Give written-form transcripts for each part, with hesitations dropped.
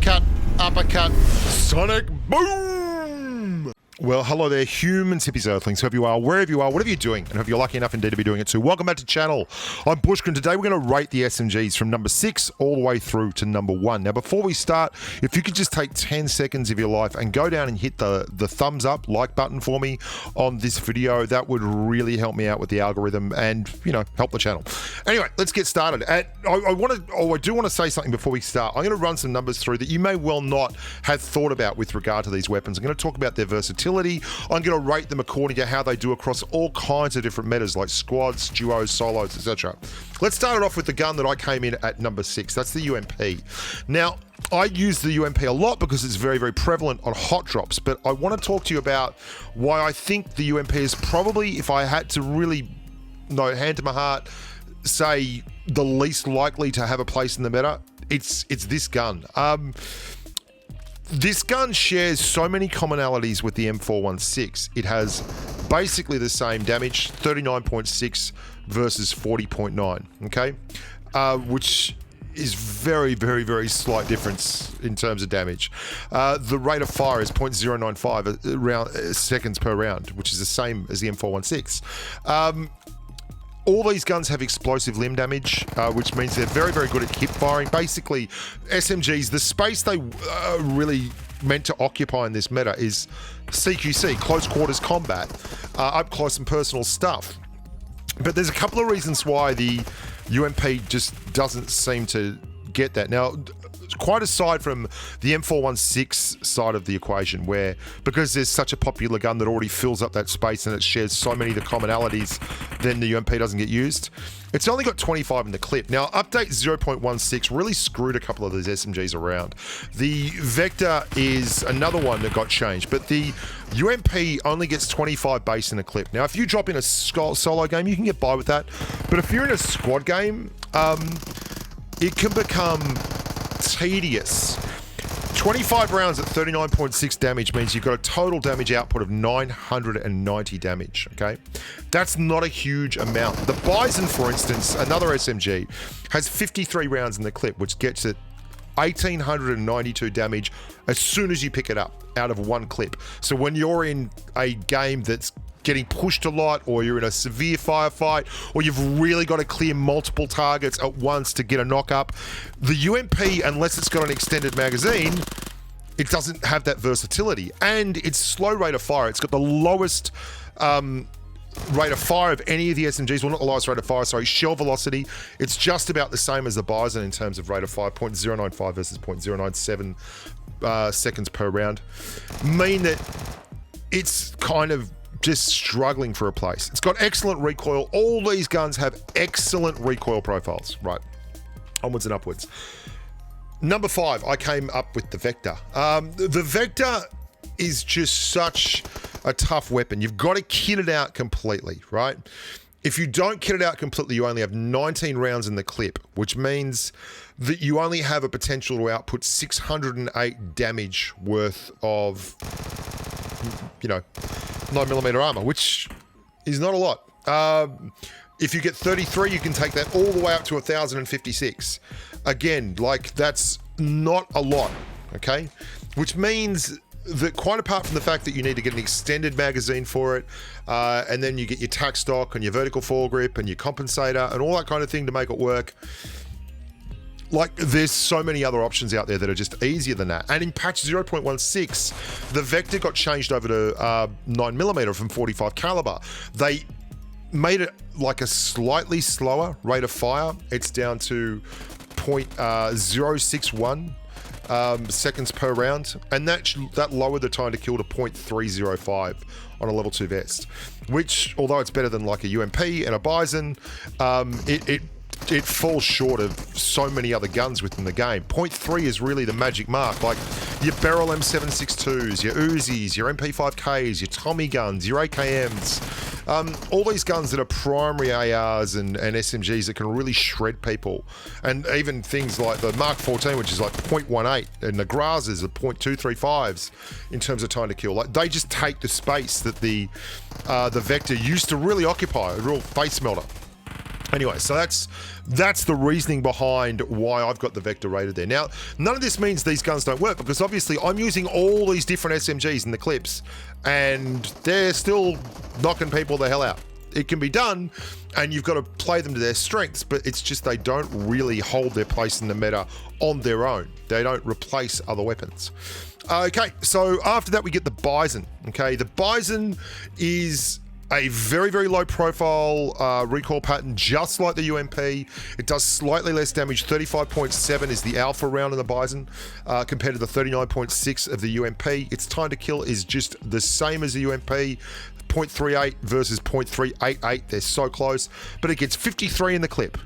uppercut, uppercut, sonic boom! Well, hello there, humans, hippies, earthlings, whoever you are, wherever you are, whatever you're doing, and hope you're lucky enough indeed to be doing it too. Welcome back to the channel. I'm Bushka, and today we're going to rate the SMGs from number 6 all the way through to number 1. Now, before we start, if you could just take 10 seconds of your life and go down and hit the thumbs up, like button for me on this video, that would really help me out with the algorithm and, you know, help the channel. Anyway, let's get started. I do want to say something before we start. I'm going to run some numbers through that you may well not have thought about with regard to these weapons. I'm going to talk about their versatility. I'm going to rate them according to how they do across all kinds of different metas like squads, duos, solos, etc. Let's start it off with the gun that I came in at number 6. That's the UMP. Now, I use the UMP a lot because it's very, very prevalent on hot drops, but I want to talk to you about why I think the UMP is probably, if I had to really, hand to my heart, say the least likely to have a place in the meta. It's this gun. This gun shares so many commonalities with the M416. It has basically the same damage, 39.6 versus 40.9, okay? Which is very, very, very slight difference in terms of damage. The rate of fire is 0.095 seconds per round, which is the same as the M416. All these guns have explosive limb damage, which means they're very, very good at hip firing. Basically, SMGs, the space they really meant to occupy in this meta is CQC, close quarters combat, up close and personal stuff. But there's a couple of reasons why the UMP just doesn't seem to get that. Now, quite aside from the M416 side of the equation, where because there's such a popular gun that already fills up that space and it shares so many of the commonalities, then the UMP doesn't get used. It's only got 25 in the clip. Now, update 0.16 really screwed a couple of these SMGs around. The Vector is another one that got changed, but the UMP only gets 25 base in a clip. Now, if you drop in a solo game, you can get by with that, but if you're in a squad game, it can become tedious. 25 rounds at 39.6 damage means you've got a total damage output of 990 damage, okay? That's not a huge amount. The BIZON, for instance, another SMG, has 53 rounds in the clip, which gets it 1,892 damage as soon as you pick it up out of one clip. So when you're in a game that's getting pushed a lot, or you're in a severe firefight, or you've really got to clear multiple targets at once to get a knock up, the UMP, unless it's got an extended magazine, it doesn't have that versatility. And its slow rate of fire, it's got the lowest rate of fire of any of the SMGs. Well, not the lowest rate of fire, sorry, shell velocity. It's just about the same as the BIZON in terms of rate of fire, 0.095 versus 0.097 seconds per round. Mean that it's kind of just struggling for a place. It's got excellent recoil. All these guns have excellent recoil profiles. Right, onwards and upwards. Number 5, I came up with the Vector. The Vector is just such a tough weapon. You've got to kit it out completely, right? If you don't kit it out completely, you only have 19 rounds in the clip, which means that you only have a potential to output 608 damage worth of, 9mm armor, which is not a lot. If you get 33, you can take that all the way up to 1,056. Again, that's not a lot, okay? Which means that quite apart from the fact that you need to get an extended magazine for it, and then you get your tack stock and your vertical foregrip and your compensator and all that kind of thing to make it work, there's so many other options out there that are just easier than that. And in patch 0.16, the Vector got changed over to 9mm from 45 caliber. They made it like a slightly slower rate of fire. It's down to 0.061 seconds per round, and that lowered the time to kill to 0.305 on a level 2 vest, which, although it's better than like a UMP and a BIZON, it falls short of so many other guns within the game. 0.3 is really the magic mark. Like your Beryl M762s, your Uzis, your MP5Ks, your Tommy guns, your AKMs, all these guns that are primary ARs and SMGs that can really shred people. And even things like the Mark 14, which is like 0.18, and the Grazes are 0.235s in terms of time to kill. Like they just take the space that the Vector used to really occupy, a real face melter. Anyway, so that's the reasoning behind why I've got the Vector rated there. Now, none of this means these guns don't work, because obviously I'm using all these different SMGs in the clips, and they're still knocking people the hell out. It can be done, and you've got to play them to their strengths, but it's just they don't really hold their place in the meta on their own. They don't replace other weapons. Okay, so after that we get the BIZON. Okay, the BIZON is a very, very low profile recoil pattern, just like the UMP. It does slightly less damage. 35.7 is the alpha round in the BIZON compared to the 39.6 of the UMP. Its time to kill is just the same as the UMP. 0.38 versus 0.388. They're so close, but it gets 53 in the clip.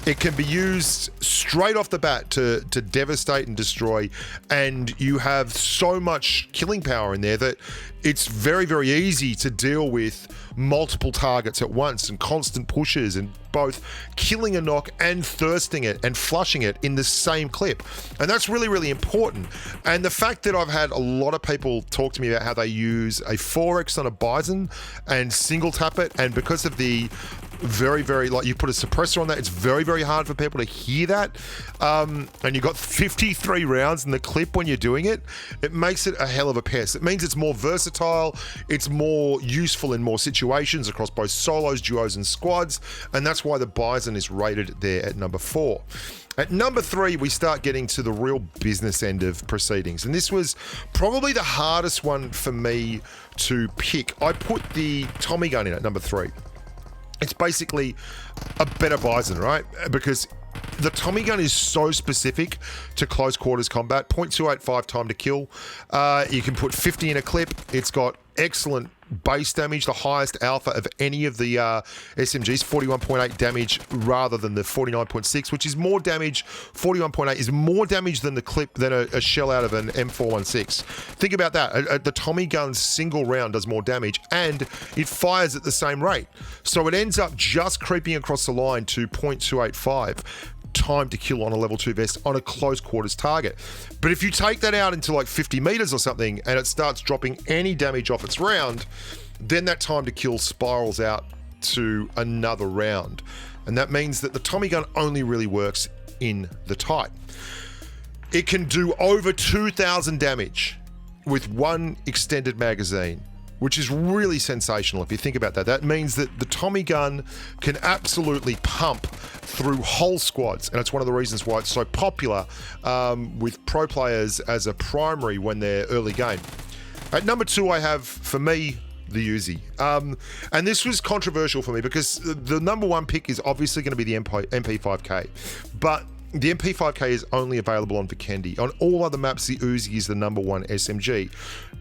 It can be used straight off the bat to devastate and destroy, and you have so much killing power in there that it's very, very easy to deal with multiple targets at once and constant pushes, and both killing a knock and thirsting it and flushing it in the same clip. And that's really, really important. And the fact that I've had a lot of people talk to me about how they use a 4X on a BIZON and single tap it, and because of the very, very, like, you put a suppressor on that, it's very, very hard for people to hear that. And you've got 53 rounds in the clip when you're doing it. It makes it a hell of a pest. It means it's more versatile, it's more useful in more situations across both solos, duos, and squads. And that's why the BIZON is rated there at number 4. At number 3, we start getting to the real business end of proceedings. And this was probably the hardest one for me to pick. I put the Tommy gun in at number 3. It's basically a better BIZON, right? Because the Tommy gun is so specific to close quarters combat. 0.285 time to kill. You can put 50 in a clip. It's got excellent base damage, the highest alpha of any of the SMGs, 41.8 damage rather than the 49.6, which is more damage. 41.8 is more damage than the clip, than a shell out of an M416. Think about that. The Tommy gun's single round does more damage, and it fires at the same rate. So it ends up just creeping across the line to 0.285 time to kill on a level 2 vest on a close quarters target. But if you take that out into like 50 meters or something and it starts dropping any damage off its round, then that time to kill spirals out to another round. And that means that the Tommy gun only really works in the tight. It can do over 2,000 damage with one extended magazine, which is really sensational if you think about that. That means that the Tommy gun can absolutely pump through whole squads, and it's one of the reasons why it's so popular with pro players as a primary when they're early game. At number 2, I have, for me, the Uzi. And this was controversial for me because the number 1 pick is obviously going to be the MP5K, but the MP5K is only available on Vikendi. On all other maps, the Uzi is the number 1 SMG.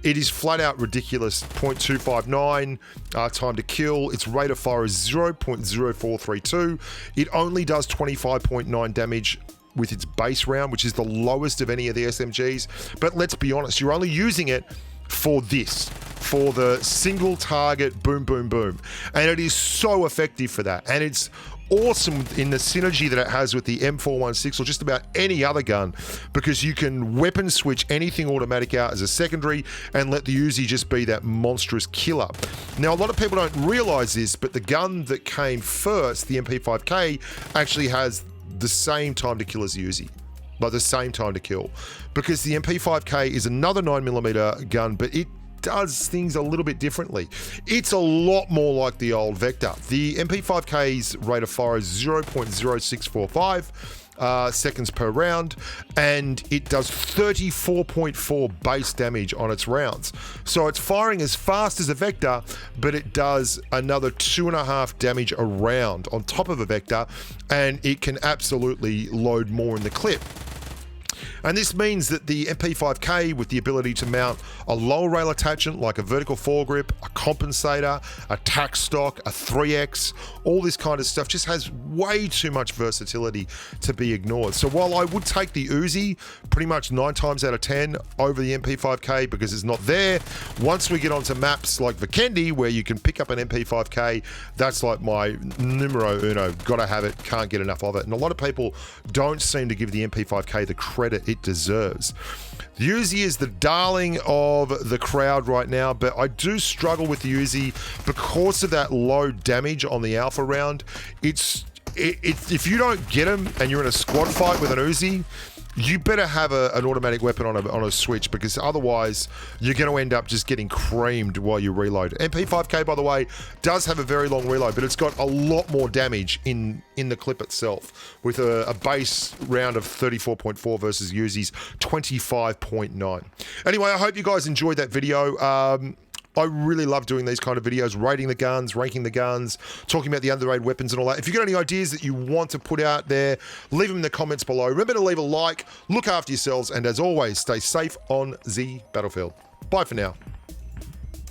It is flat out ridiculous. 0.259 time to kill. Its rate of fire is 0.0432. It only does 25.9 damage with its base round, which is the lowest of any of the SMGs. But let's be honest, you're only using it for this, for the single target boom, boom, boom. And it is so effective for that. And it's awesome in the synergy that it has with the M416 or just about any other gun, because you can weapon switch anything automatic out as a secondary and let the Uzi just be that monstrous killer. Now, a lot of people don't realize this, but the gun that came first, the MP5K, actually has the same time to kill as the Uzi. Like the same time to kill, because the MP5K is another 9mm gun, but it does things a little bit differently. It's a lot more like the old Vector. The MP5K's rate of fire is 0.0645 seconds per round, and it does 34.4 base damage on its rounds. So it's firing as fast as a Vector, but it does another 2.5 damage a round on top of a Vector, and it can absolutely load more in the clip. And this means that the MP5K, with the ability to mount a lower rail attachment like a vertical foregrip, a compensator, a tack stock, a 3X, all this kind of stuff, just has way too much versatility to be ignored. So while I would take the Uzi pretty much 9 times out of 10 over the MP5K because it's not there, once we get onto maps like Vikendi where you can pick up an MP5K, that's like my numero uno. Gotta have it, can't get enough of it. And a lot of people don't seem to give the MP5K the credit it deserves. The Uzi is the darling of the crowd right now, but I do struggle with the Uzi because of that low damage on the alpha round. It's if you don't get them and you're in a squad fight with an Uzi, you better have an automatic weapon on a switch, because otherwise you're going to end up just getting creamed while you reload. MP5K, by the way, does have a very long reload, but it's got a lot more damage in the clip itself, with a base round of 34.4 versus Uzi's 25.9. Anyway, I hope you guys enjoyed that video. I really love doing these kind of videos, rating the guns, ranking the guns, talking about the underrated weapons and all that. If you've got any ideas that you want to put out there, leave them in the comments below. Remember to leave a like, look after yourselves, and as always, stay safe on the battlefield. Bye for now.